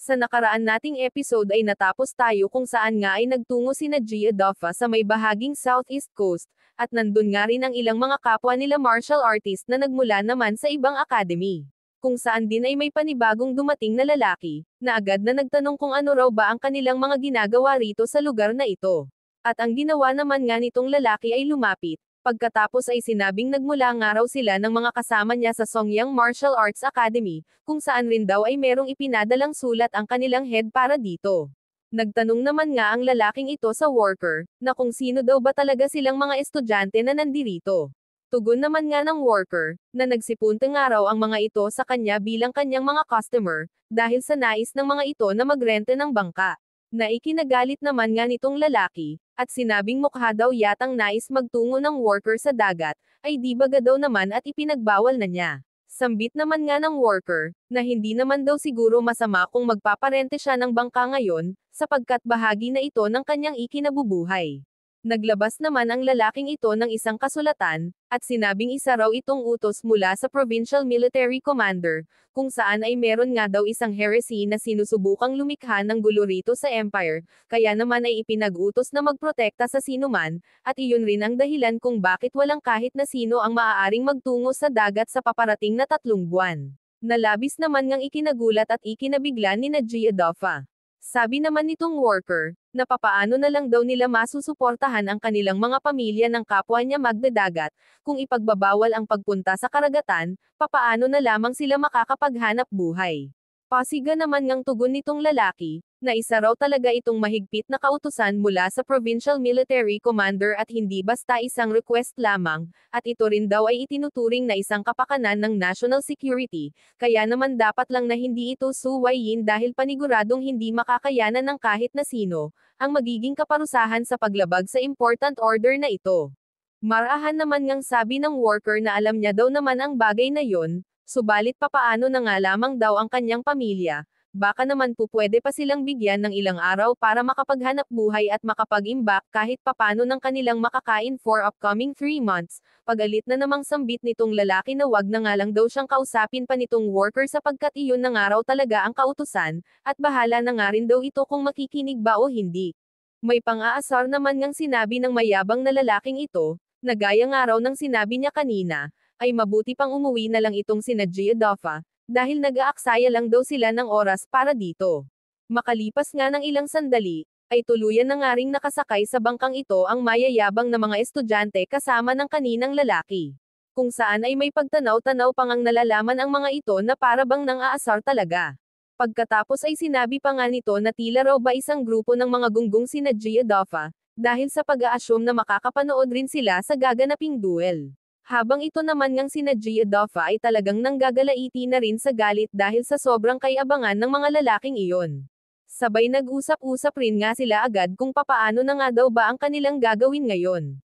Sa nakaraan nating episode ay natapos tayo kung saan nga ay nagtungo sina Gia Doffa sa may bahaging Southeast Coast, at nandun nga rin ang ilang mga kapwa nila martial artist na nagmula naman sa ibang academy. Kung saan din ay may panibagong dumating na lalaki, na agad na nagtanong kung ano raw ba ang kanilang mga ginagawa rito sa lugar na ito. At ang ginawa naman nga nitong lalaki ay lumapit. Pagkatapos ay sinabing nagmula nga raw sila ng mga kasama niya sa Songyang Martial Arts Academy, kung saan rin daw ay merong ipinadalang sulat ang kanilang head para dito. Nagtanong naman nga ang lalaking ito sa worker, na kung sino daw ba talaga silang mga estudyante na nandirito. Tugon naman nga ng worker, na nagsipunta nga raw ang mga ito sa kanya bilang kanyang mga customer, dahil sa nais ng mga ito na magrente ng bangka. Na ikinagalit naman nga nitong lalaki, at sinabing mukha daw yatang nais magtungo ng worker sa dagat, ay di baga daw naman at ipinagbawal na niya. Sambit naman nga ng worker, na hindi naman daw siguro masama kung magpaparente siya ng bangka ngayon, sapagkat bahagi na ito ng kanyang ikinabubuhay. Naglabas naman ang lalaking ito ng isang kasulatan, at sinabing isa raw itong utos mula sa Provincial Military Commander, kung saan ay meron nga daw isang heresy na sinusubukang lumikha ng gulo rito sa Empire, kaya naman ay ipinag-utos na magprotekta sa sinuman, at iyon rin ang dahilan kung bakit walang kahit na sino ang maaaring magtungo sa dagat sa paparating na 3 buwan. Nalabis naman ngang ikinagulat at ikinabigla ni Gia Doffa. Sabi naman nitong worker, na papaano na lang daw nila masusuportahan ang kanilang mga pamilya ng kapwa niya magdadagat, kung ipagbabawal ang pagpunta sa karagatan, papaano na lamang sila makakapaghanap buhay. Pasiga naman ngang tugon nitong lalaki, na isa raw talaga itong mahigpit na kautusan mula sa Provincial Military Commander at hindi basta isang request lamang, at ito rin daw ay itinuturing na isang kapakanan ng national security, kaya naman dapat lang na hindi ito suwayin dahil paniguradong hindi makakayanan ng kahit na sino, ang magiging kaparusahan sa paglabag sa important order na ito. Marahan naman ngang sabi ng worker na alam niya daw naman ang bagay na yon, subalit papaano na nga lamang daw ang kanyang pamilya, baka naman po pwede pa silang bigyan ng ilang araw para makapaghanap buhay at makapag-imbak kahit papano ng kanilang makakain for upcoming 3 months, pagalit na namang sambit nitong lalaki na wag na nga lang daw siyang kausapin pa nitong worker sapagkat iyon na nga raw talaga ang kautusan, at bahala na nga rin daw ito kung makikinig ba o hindi. May pang-aasar naman ngang sinabi ng mayabang na lalaking ito, na gaya nga raw ng sinabi niya kanina, ay mabuti pang umuwi na lang itong sina Gia Doffa, dahil nag-aaksaya lang daw sila ng oras para dito. Makalipas nga ng ilang sandali, ay tuluyan na nga ring nakasakay sa bangkang ito ang mayayabang na mga estudyante kasama ng kaninang lalaki. Kung saan ay may pagtanaw-tanaw pang ang nalalaman ang mga ito na para bang nang aasar talaga. Pagkatapos ay sinabi pa nga nito na tila raw ba isang grupo ng mga gunggong sina Gia Doffa, dahil sa pag-a-assume na makakapanood rin sila sa gaganaping duel. Habang ito naman ngang sina Gia Doffa ay talagang nanggagalaiti na rin sa galit dahil sa sobrang kayabangan ng mga lalaking iyon. Sabay nag-usap-usap rin nga sila agad kung papaano na nga daw ba ang kanilang gagawin ngayon.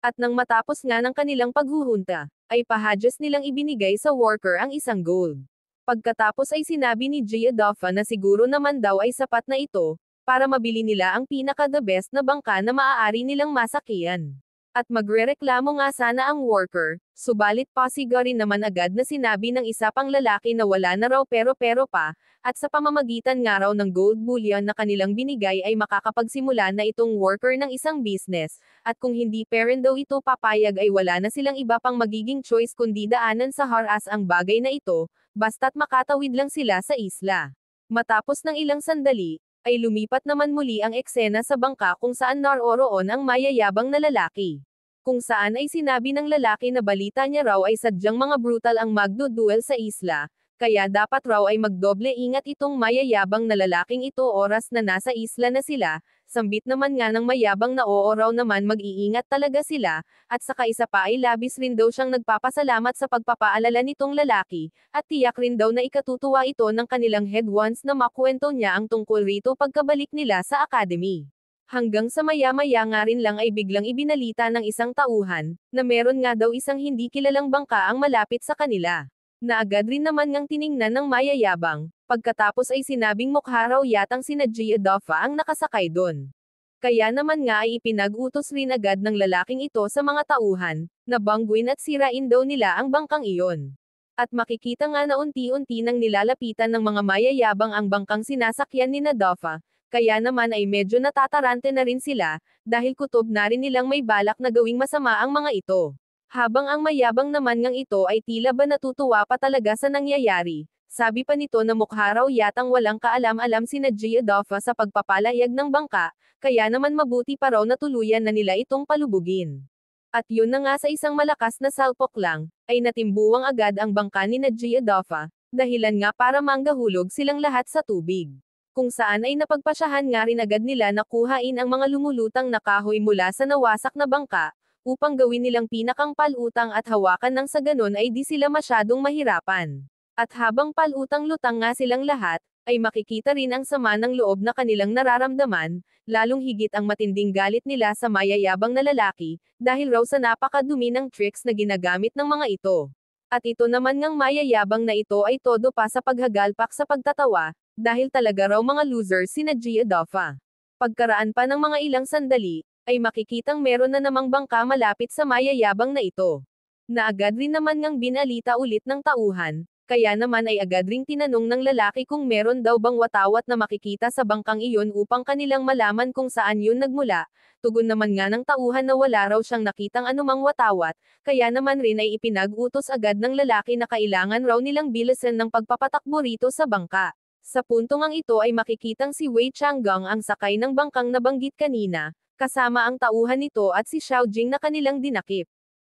At nang matapos nga ng kanilang paghuhunta, ay pahadyas nilang ibinigay sa worker ang isang gold. Pagkatapos ay sinabi ni Gia Doffa na siguro naman daw ay sapat na ito, para mabili nila ang pinaka-the best na bangka na maaari nilang masakyan. At magrereklamo nga sana ang worker, subalit pasiga rin naman agad na sinabi ng isa pang lalaki na wala na raw pero pa, at sa pamamagitan nga raw ng gold bullion na kanilang binigay ay makakapagsimula na itong worker ng isang business, at kung hindi pa rin daw ito papayag ay wala na silang iba pang magiging choice kundi daanan sa haras ang bagay na ito, basta't makatawid lang sila sa isla. Matapos ng ilang sandali, ay lumipat naman muli ang eksena sa bangka kung saan naroroon ang mayayabang na lalaki. Kung saan ay sinabi ng lalaki na balita niya raw ay sadyang mga brutal ang magduduel sa isla, kaya dapat raw ay magdoble ingat itong mayayabang na lalaking ito oras na nasa isla na sila, sambit naman nga ng mayabang na oo raw naman mag-iingat talaga sila, at saka isa pa ay labis rin daw siyang nagpapasalamat sa pagpapaalala nitong lalaki, at tiyak rin daw na ikatutuwa ito ng kanilang head once na makwento niya ang tungkol rito pagkabalik nila sa academy. Hanggang sa maya-maya nga rin lang ay biglang ibinalita ng isang tauhan, na meron nga daw isang hindi kilalang bangka ang malapit sa kanila. Na agad rin naman ngang tiningnan ng mayayabang, pagkatapos ay sinabing mukha raw yatang sina Gia Doffa ang nakasakay doon. Kaya naman nga ay ipinag-utos rin agad ng lalaking ito sa mga tauhan, na bangguin at sirain daw nila ang bangkang iyon. At makikita nga na unti-unti nang nilalapitan ng mga mayayabang ang bangkang sinasakyan ni Doffa, kaya naman ay medyo natatarante na rin sila, dahil kutob na rin nilang may balak na gawing masama ang mga ito. Habang ang mayabang naman ngang ito ay tila ba natutuwa pa talaga sa nangyayari. Sabi pa nito na mukha raw yatang walang kaalam-alam sina Doffa sa pagpapalayag ng bangka, kaya naman mabuti pa raw na tuluyan na nila itong palubugin. At yun na nga sa isang malakas na salpok lang, ay natimbuwang agad ang bangka ni Doffa, dahilan nga para manggahulog silang lahat sa tubig. Kung saan ay napagpasyahan nga rin agad nila na kuhain ang mga lumulutang na kahoy mula sa nawasak na bangka, upang gawin nilang pinakang palutang at hawakan nang sa ganon ay di sila masyadong mahirapan. At habang palutang-lutang nga silang lahat, ay makikita rin ang sama ng loob na kanilang nararamdaman, lalong higit ang matinding galit nila sa mayayabang na lalaki, dahil raw sa napakadumi ng tricks na ginagamit ng mga ito. At ito naman ngang mayayabang na ito ay todo pa sa paghagalpak sa pagtatawa, dahil talaga raw mga losers sina Doffa. Pagkaraan pa ng mga ilang sandali, ay makikitang meron na namang bangka malapit sa mayayabang na ito. Na agad rin naman ngang binalita ulit ng tauhan, kaya naman ay agad ring tinanong ng lalaki kung meron daw bang watawat na makikita sa bangkang iyon upang kanilang malaman kung saan yun nagmula. Tugon naman nga ng tauhan na wala raw siyang nakitang anumang watawat, kaya naman rin ay ipinag-utos agad ng lalaki na kailangan raw nilang bilisan ng pagpapatakbo rito sa bangka. Sa puntong ang ito ay makikitang si Wei Changgang ang sakay ng bangkang nabanggit kanina, kasama ang tauhan nito at si Xiaojing na kanilang dinakip.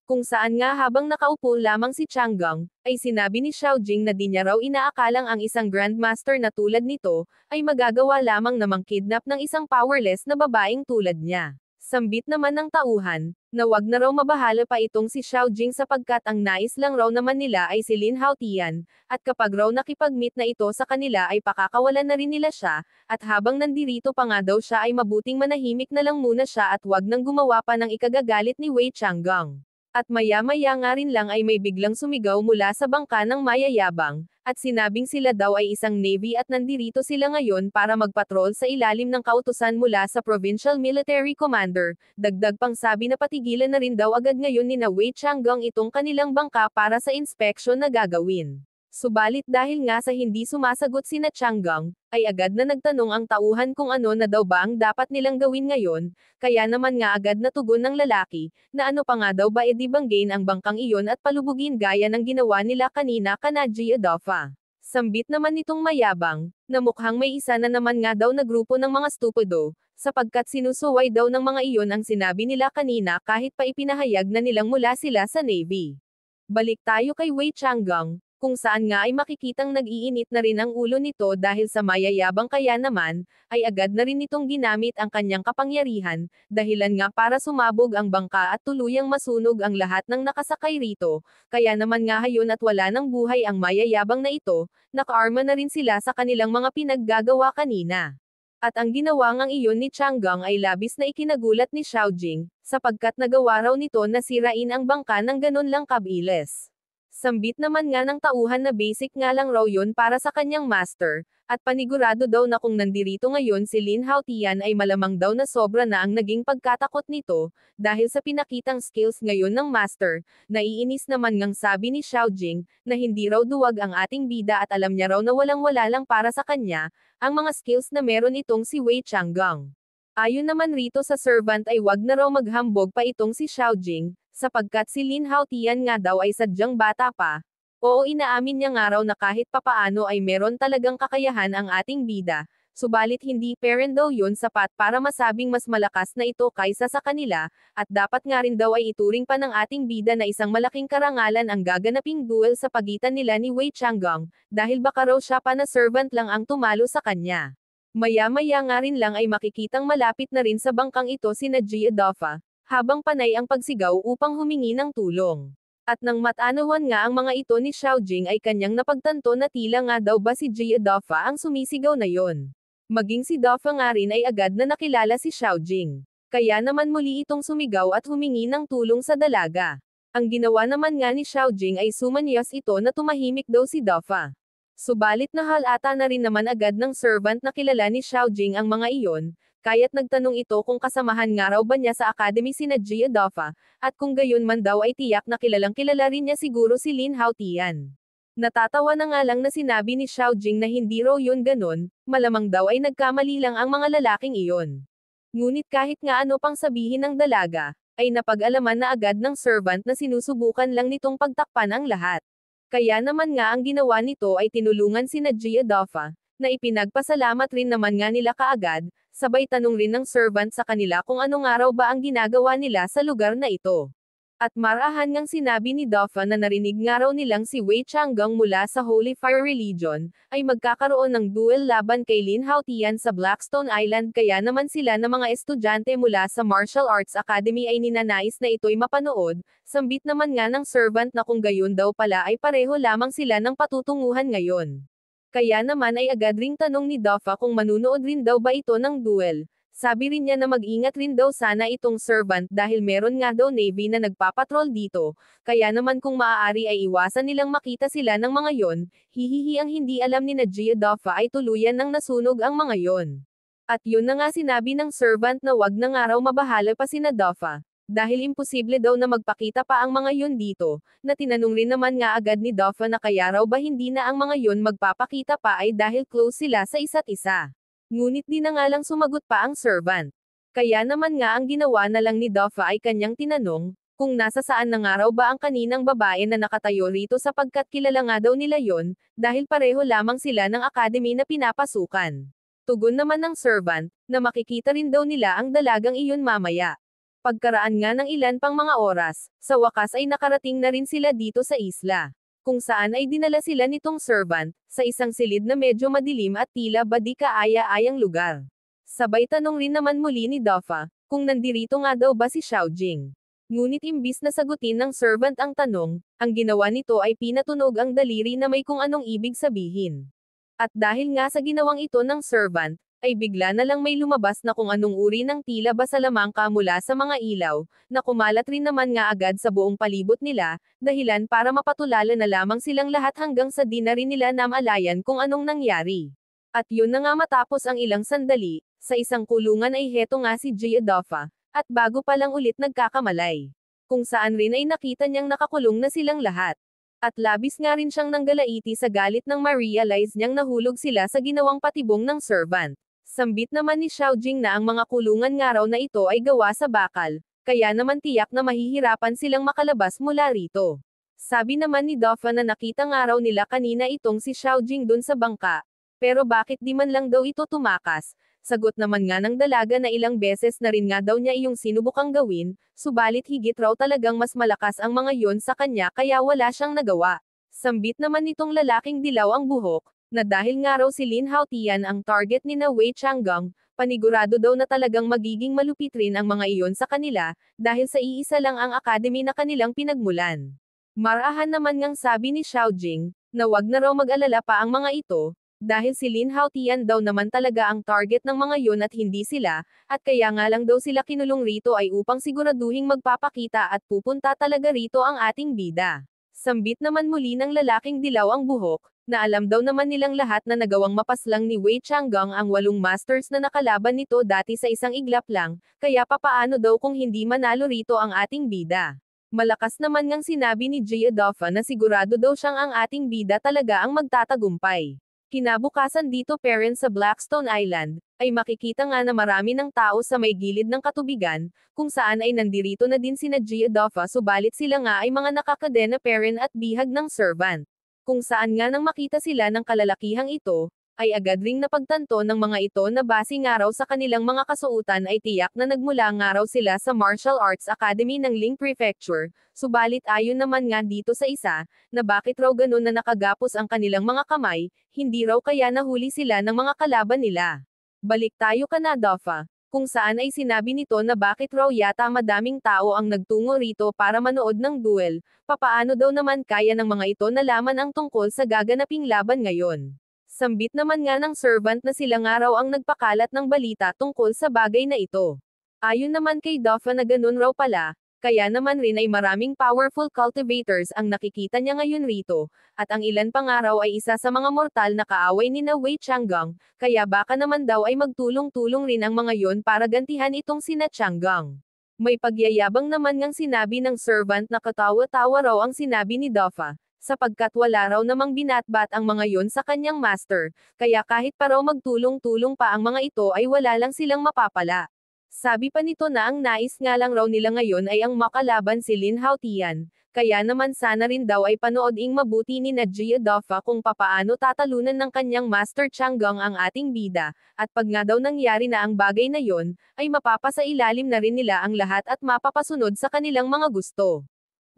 Kung saan nga habang nakaupo lamang si Changgang, ay sinabi ni Xiaojing na di niya raw inaakalang ang isang grandmaster na tulad nito, ay magagawa lamang namang kidnap ng isang powerless na babaeng tulad niya. Sambit naman ng tauhan, na wag na raw mabahala pa itong si Xiaojing sapagkat ang nais lang raw naman nila ay si Lin Haotian, at kapag raw nakipag-meet na ito sa kanila ay pakakawalan na rin nila siya, at habang nandirito pa nga daw siya ay mabuting manahimik na lang muna siya at wag nang gumawa pa ng ikagagalit ni Wei Changgang. At maya-maya nga rin lang ay may biglang sumigaw mula sa bangka ng mayayabang, at sinabing sila daw ay isang navy at nandirito sila ngayon para magpatrol sa ilalim ng kautusan mula sa Provincial Military Commander. Dagdag pang sabi na patigilan na rin daw agad ngayon ni na Wei Changgang itong kanilang bangka para sa inspeksyon na gagawin. Subalit dahil nga sa hindi sumasagot sina Changgang, ay agad na nagtanong ang tauhan kung ano na daw ba ang dapat nilang gawin ngayon, kaya naman nga agad na tugon ng lalaki, na ano pa nga daw ba edi banggain ang bangkang iyon at palubugin gaya ng ginawa nila kanina kana Doffa. Sambit naman nitong mayabang, na mukhang may isa na naman nga daw na grupo ng mga stupido, sapagkat sinusuway daw ng mga iyon ang sinabi nila kanina kahit pa ipinahayag na nilang mula sila sa Navy. Balik tayo kay Wei Changgang, kung saan nga ay makikitang nag-iinit na rin ang ulo nito dahil sa mayayabang kaya naman, ay agad na rin itong ginamit ang kanyang kapangyarihan, dahilan nga para sumabog ang bangka at tuluyang masunog ang lahat ng nakasakay rito, kaya naman nga hayon at wala ng buhay ang mayayabang na ito, naka-arma na rin sila sa kanilang mga pinaggagawa kanina. At ang ginawa ngang iyon ni Changgang ay labis na ikinagulat ni Xiaojing, sapagkat nagawa raw nito na sirain ang bangka ng ganon lang kabilis. Sambit naman nga ng tauhan na basic nga lang raw yun para sa kanyang master, at panigurado daw na kung nandirito ngayon si Lin Haotian ay malamang daw na sobra na ang naging pagkatakot nito, dahil sa pinakitang skills ngayon ng master, naiinis naman ngang sabi ni Xiaojing, na hindi raw duwag ang ating bida at alam niya raw na walang-wala lang para sa kanya, ang mga skills na meron itong si Wei Changgang. Ayon naman rito sa servant ay wag na raw maghambog pa itong si Xiaojing, sapagkat si Lin Haotian nga daw ay sadyang bata pa. Oo, inaamin niya nga raw na kahit papaano ay meron talagang kakayahan ang ating bida, subalit hindi parent daw yun sapat para masabing mas malakas na ito kaysa sa kanila, at dapat nga rin daw ay ituring pa ng ating bida na isang malaking karangalan ang gaganaping duel sa pagitan nila ni Wei Changgang, dahil baka raw siya pa na servant lang ang tumalo sa kanya. Maya-maya nga rin lang ay makikitang malapit na rin sa bangkang ito sina Doffa, habang panay ang pagsigaw upang humingi ng tulong. At nang matanawan nga ang mga ito ni Xiaojing ay kanyang napagtanto na tila nga daw ba si Doffa ang sumisigaw na yon. Maging si Doffa nga rin ay agad na nakilala si Xiaojing. Kaya naman muli itong sumigaw at humingi ng tulong sa dalaga. Ang ginawa naman nga ni Xiaojing ay sumanyas ito na tumahimik daw si Doffa. Subalit nahalata na rin naman agad ng servant na kilala ni Xiaojing ang mga iyon, kaya't nagtanong ito kung kasamahan nga raw ba niya sa academy sina Doffa, at kung gayon man daw ay tiyak na kilalang kilala rin niya siguro si Lin Haotian. Natatawa na nga lang na sinabi ni Xiaojing na hindi raw yun ganon, malamang daw ay nagkamali lang ang mga lalaking iyon. Ngunit kahit nga ano pang sabihin ng dalaga, ay napag-alaman na agad ng servant na sinusubukan lang nitong pagtakpan ang lahat. Kaya naman nga ang ginawa nito ay tinulungan sina Gia Doffa, na ipinagpasalamat rin naman nga nila kaagad, sabay tanong rin ng servant sa kanila kung ano nga raw ba ang ginagawa nila sa lugar na ito. At marahan ngang sinabi ni Doffa na narinig nga raw nilang si Wei Changgang mula sa Holy Fire Religion, ay magkakaroon ng duel laban kay Lin Haotian sa Blackstone Island kaya naman sila na mga estudyante mula sa Martial Arts Academy ay ninanais na ito'y mapanood, sambit naman nga ng servant na kung gayon daw pala ay pareho lamang sila ng patutunguhan ngayon. Kaya naman ay agad ring tanong ni Doffa kung manunood rin daw ba ito ng duel. Sabi rin niya na mag-ingat rin daw sana itong servant dahil meron nga daw Navy na nagpapatrol dito, kaya naman kung maaari ay iwasan nilang makita sila ng mga yon, hihihi ang hindi alam ni Gia Doffa ay tuluyan nang nasunog ang mga yon. At yun na nga sinabi ng servant na wag na nga raw mabahala pa sina Doffa. Dahil imposible daw na magpakita pa ang mga yon dito, na tinanong rin naman nga agad ni Doffa na kaya raw ba hindi na ang mga yon magpapakita pa ay dahil close sila sa isa't isa. Ngunit di na nga lang sumagot pa ang servant. Kaya naman nga ang ginawa na lang ni Doffa ay kanyang tinanong, kung nasa saan na nga raw ba ang kaninang babae na nakatayo rito sapagkat kilala nga daw nila yon, dahil pareho lamang sila ng academy na pinapasukan. Tugon naman ng servant, na makikita rin daw nila ang dalagang iyon mamaya. Pagkaraan nga ng ilan pang mga oras, sa wakas ay nakarating na rin sila dito sa isla. Kung saan ay dinala sila nitong servant, sa isang silid na medyo madilim at tila ba di kaaya-ayang lugar. Sabay tanong rin naman muli ni Doffa, kung nandirito nga daw ba si Xiaojing. Ngunit imbis na sagutin ng servant ang tanong, ang ginawa nito ay pinatunog ang daliri na may kung anong ibig sabihin. At dahil nga sa ginawang ito ng servant, ay bigla na lang may lumabas na kung anong uri ng tila ba salamangka mula sa mga ilaw, na kumalat rin naman nga agad sa buong palibot nila, dahilan para mapatulala na lamang silang lahat hanggang sa di na rin nila namalayan kung anong nangyari. At yun na nga matapos ang ilang sandali, sa isang kulungan ay heto nga si Gia Doffa, at bago pa lang ulit nagkakamalay. Kung saan rin ay nakita niyang nakakulong na silang lahat. At labis nga rin siyang nanggalaiti sa galit nang ma-realize niyang nahulog sila sa ginawang patibong ng servant. Sambit naman ni Xiaojing na ang mga kulungan nga raw na ito ay gawa sa bakal, kaya naman tiyak na mahihirapan silang makalabas mula rito. Sabi naman ni Doffa na nakita nga raw nila kanina itong si Xiaojing dun sa bangka, pero bakit di man lang daw ito tumakas? Sagot naman nga ng dalaga na ilang beses na rin nga daw niya iyong sinubukang gawin, subalit higit raw talagang mas malakas ang mga yon sa kanya kaya wala siyang nagawa. Sambit naman nitong lalaking dilaw ang buhok, na dahil nga raw si Lin Haotian ang target ni na Wei Changgang, panigurado daw na talagang magiging malupit rin ang mga iyon sa kanila, dahil sa iisa lang ang academy na kanilang pinagmulan. Marahan naman ngang sabi ni Xiaojing, na wag na raw mag-alala pa ang mga ito, dahil si Lin Haotian daw naman talaga ang target ng mga yon at hindi sila, at kaya nga lang daw sila kinulong rito ay upang siguraduhing magpapakita at pupunta talaga rito ang ating bida. Sambit naman muli ng lalaking dilaw ang buhok, na alam daw naman nilang lahat na nagawang mapaslang ni Wei Changgang ang 8 masters na nakalaban nito dati sa isang iglap lang, kaya papaano daw kung hindi manalo rito ang ating bida. Malakas naman ngang sinabi ni Gia Doffa na sigurado daw siyang ang ating bida talaga ang magtatagumpay. Kinabukasan dito parents sa Blackstone Island, ay makikita nga na marami ng tao sa may gilid ng katubigan, kung saan ay nandirito na din sina Gia Doffa subalit sila nga ay mga nakakadena parent at bihag ng servant. Kung saan nga nang makita sila ng kalalakihang ito, ay agad ring napagtanto ng mga ito na base nga raw sa kanilang mga kasuotan ay tiyak na nagmula nga raw sila sa Martial Arts Academy ng Ling Prefecture, subalit ayon naman nga dito sa isa, na bakit raw ganun na nakagapos ang kanilang mga kamay, hindi raw kaya nahuli sila ng mga kalaban nila. Balik tayo kana Doffa, kung saan ay sinabi nito na bakit raw yata madaming tao ang nagtungo rito para manood ng duel, papaano daw naman kaya ng mga ito nalaman ang tungkol sa gaganaping laban ngayon. Sambit naman nga ng servant na sila nga raw ang nagpakalat ng balita tungkol sa bagay na ito. Ayon naman kay Doffa na ganun raw pala, kaya naman rin ay maraming powerful cultivators ang nakikita niya ngayon rito, at ang ilan pa nga raw ay isa sa mga mortal na kaaway ni na Wei Changgang, kaya baka naman daw ay magtulong-tulong rin ang mga yon para gantihan itong sina Changgang. May pagyayabang naman ngang sinabi ng servant na katawa-tawa raw ang sinabi ni Doffa, sapagkat wala raw namang binatbat ang mga yon sa kanyang master, kaya kahit pa raw magtulong-tulong pa ang mga ito ay wala lang silang mapapala. Sabi pa nito na ang nais nga lang raw nila ngayon ay ang makalaban si Lin Haotian, kaya naman sana rin daw ay panooding mabuti ni Gia Doffa kung papaano tatalunan ng kanyang master Changgang ang ating bida, at pag nga daw nangyari na ang bagay na yon, ay mapapasailalim na rin nila ang lahat at mapapasunod sa kanilang mga gusto.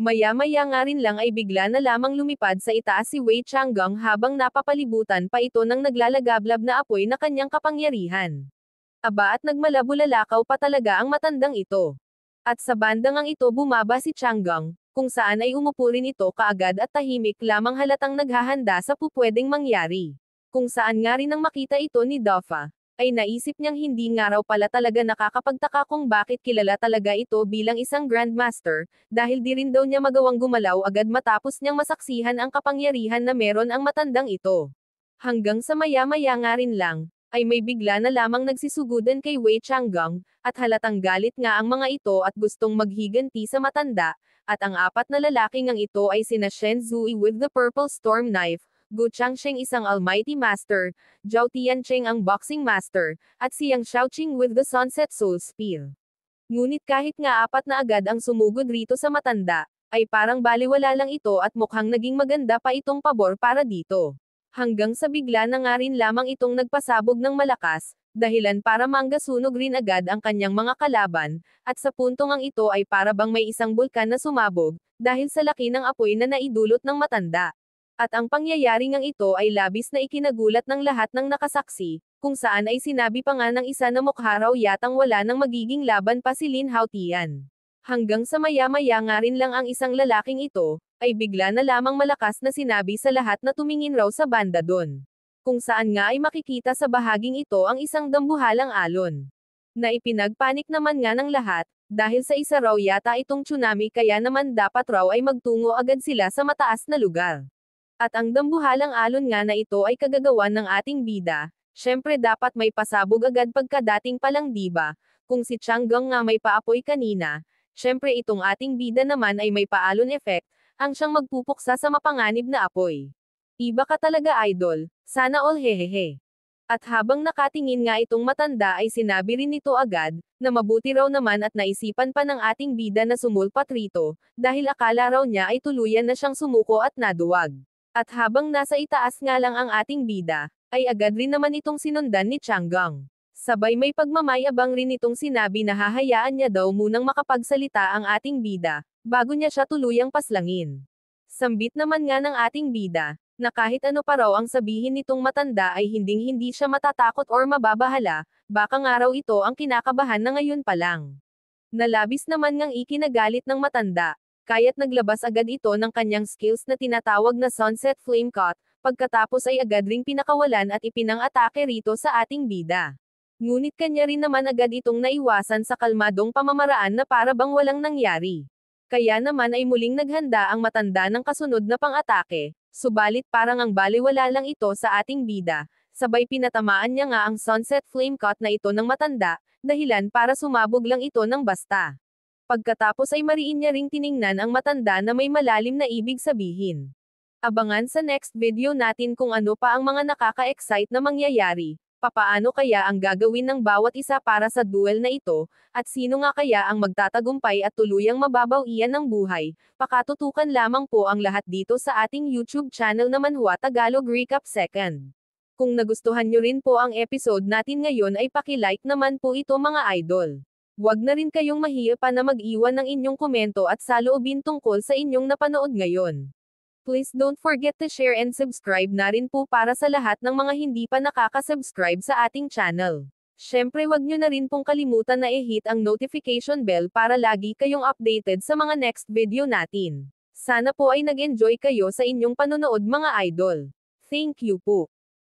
Maya-maya nga rin lang ay bigla na lamang lumipad sa itaas si Wei Changgang habang napapalibutan pa ito ng naglalagablab na apoy na kanyang kapangyarihan. Aba at nagmalabulalakaw pa talaga ang matandang ito. At sa bandang ang ito bumaba si Changgang, kung saan ay umupo rin ito kaagad at tahimik lamang halatang naghahanda sa pupwedeng mangyari. Kung saan nga rin nang makita ito ni Doffa, ay naisip niyang hindi nga raw pala talaga nakakapagtaka kung bakit kilala talaga ito bilang isang Grandmaster, dahil di rin daw niya magawang gumalaw agad matapos niyang masaksihan ang kapangyarihan na meron ang matandang ito. Hanggang sa maya-maya nga rin lang, ay may bigla na lamang nagsisugudan kay Wei Changgang, at halatang galit nga ang mga ito at gustong maghiganti sa matanda, at ang apat na lalaki ngang ito ay sina Shen Zui with the Purple Storm Knife, Gu Changsheng isang Almighty Master, Zhao Tiancheng ang Boxing Master, at si Yang Shaoqing with the Sunset Soul Spear. Ngunit kahit nga apat na agad ang sumugod rito sa matanda, ay parang baliwala lang ito at mukhang naging maganda pa itong pabor para dito. Hanggang sa bigla na nga rin lamang itong nagpasabog ng malakas, dahilan para manggasunog rin agad ang kanyang mga kalaban, at sa puntong ang ito ay para bang may isang bulkan na sumabog, dahil sa laki ng apoy na naidulot ng matanda. At ang pangyayari ngang ito ay labis na ikinagulat ng lahat ng nakasaksi, kung saan ay sinabi pa nga ng isa na mukha raw yatang wala nang magiging laban pa si Lin Haotian. Hanggang sa maya-maya nga rin lang ang isang lalaking ito, ay bigla na lamang malakas na sinabi sa lahat na tumingin raw sa banda doon. Kung saan nga ay makikita sa bahaging ito ang isang dambuhalang alon. Na ipinagpanik naman nga ng lahat, dahil sa isa raw yata itong tsunami kaya naman dapat raw ay magtungo agad sila sa mataas na lugar. At ang dambuhalang alon nga na ito ay kagagawan ng ating bida, syempre dapat may pasabog agad pagkadating palang diba, kung si Changgang nga may paapoy kanina, syempre itong ating bida naman ay may paalon effect, ang siyang magpupuksa sa mapanganib na apoy. Iba ka talaga idol, sana all hehehe. At habang nakatingin nga itong matanda ay sinabi rin nito agad, na mabuti raw naman at naisipan pa ng ating bida na sumulpat rito, dahil akala raw niya ay tuluyan na siyang sumuko at naduwag. At habang nasa itaas nga lang ang ating bida, ay agad rin naman itong sinundan ni Changgang. Sabay may pagmamayabang rin itong sinabi na hahayaan niya daw munang makapagsalita ang ating bida, bago niya siya tuluyang paslangin. Sambit naman nga ng ating bida, na kahit ano pa raw ang sabihin nitong matanda ay hinding-hindi siya matatakot or mababahala, baka nga raw ito ang kinakabahan na ngayon pa lang. Nalabis naman ngang ikinagalit ng matanda, kaya't naglabas agad ito ng kanyang skills na tinatawag na Sunset Flame Cut, pagkatapos ay agad ring pinakawalan at ipinang-atake rito sa ating bida. Ngunit kanya rin naman agad itong naiwasan sa kalmadong pamamaraan na para bang walang nangyari. Kaya naman ay muling naghanda ang matanda ng kasunod na pang-atake, subalit parang ang baliwala lang ito sa ating bida, sabay pinatamaan niya nga ang Sunset Flame Cut na ito ng matanda, dahilan para sumabog lang ito ng basta. Pagkatapos ay mariin niya ring tiningnan ang matanda na may malalim na ibig sabihin. Abangan sa next video natin kung ano pa ang mga nakaka-excite na mangyayari. Papaano kaya ang gagawin ng bawat isa para sa duel na ito, at sino nga kaya ang magtatagumpay at tuluyang mababawian ng buhay? Pakatutukan lamang po ang lahat dito sa ating YouTube channel na Manhwa Tagalog Recap Second. Kung nagustuhan nyo rin po ang episode natin ngayon ay paki-like naman po ito mga idol. Huwag na rin kayong mahiya pa na mag-iwan ng inyong komento at saloobin tungkol sa inyong napanood ngayon. Please don't forget to share and subscribe na rin po para sa lahat ng mga hindi pa nakaka-subscribe sa ating channel. Syempre wag nyo na rin pong kalimutan na i-hit ang notification bell para lagi kayong updated sa mga next video natin. Sana po ay nag-enjoy kayo sa inyong panonood mga idol. Thank you po.